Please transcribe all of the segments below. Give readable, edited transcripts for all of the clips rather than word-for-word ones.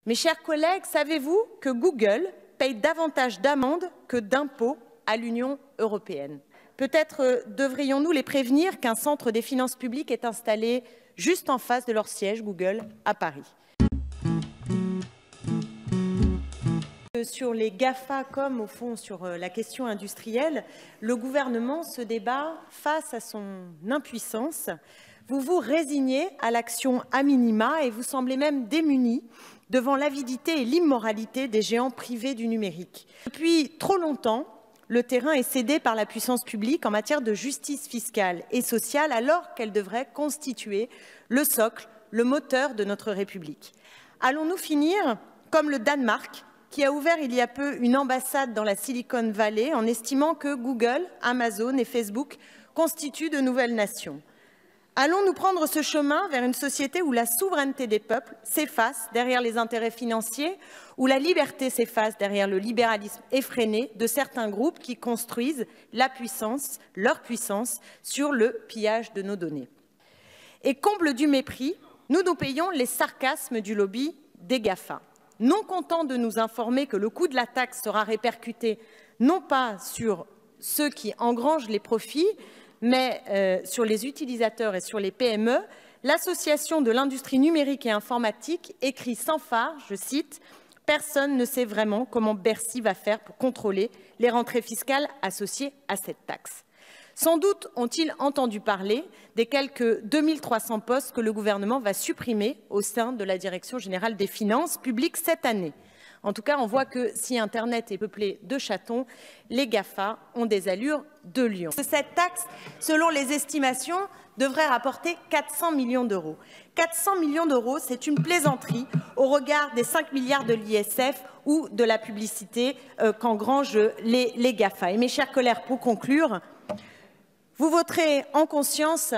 Mes chers collègues, savez-vous que Google paye davantage d'amendes que d'impôts à l'Union européenne? Peut-être devrions-nous les prévenir qu'un centre des finances publiques est installé juste en face de leur siège Google à Paris. Sur les GAFA comme au fond sur la question industrielle, le gouvernement se débat face à son impuissance. Vous vous résignez à l'action à minima et vous semblez même démunis devant l'avidité et l'immoralité des géants privés du numérique. Depuis trop longtemps, le terrain est cédé par la puissance publique en matière de justice fiscale et sociale alors qu'elle devrait constituer le socle, le moteur de notre République. Allons-nous finir comme le Danemark, qui a ouvert il y a peu une ambassade dans la Silicon Valley en estimant que Google, Amazon et Facebook constituent de nouvelles nations? Allons-nous prendre ce chemin vers une société où la souveraineté des peuples s'efface derrière les intérêts financiers, où la liberté s'efface derrière le libéralisme effréné de certains groupes qui construisent leur puissance, sur le pillage de nos données? Et comble du mépris, nous payons les sarcasmes du lobby des GAFA. Non content de nous informer que le coût de la taxe sera répercuté non pas sur ceux qui engrangent les profits, mais sur les utilisateurs et sur les PME, l'Association de l'industrie numérique et informatique écrit sans phare, je cite, « Personne ne sait vraiment comment Bercy va faire pour contrôler les rentrées fiscales associées à cette taxe ». Sans doute ont-ils entendu parler des quelques 2300 postes que le gouvernement va supprimer au sein de la Direction générale des finances publiques cette année. En tout cas, on voit que si Internet est peuplé de chatons, les GAFA ont des allures de lions. Cette taxe, selon les estimations, devrait rapporter 400 millions d'euros. 400 millions d'euros, c'est une plaisanterie au regard des 5 milliards de l'ISF ou de la publicité qu'engrangent les GAFA. Et mes chers collègues, pour conclure, vous voterez en conscience,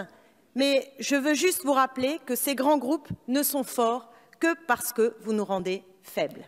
mais je veux juste vous rappeler que ces grands groupes ne sont forts que parce que vous nous rendez faibles.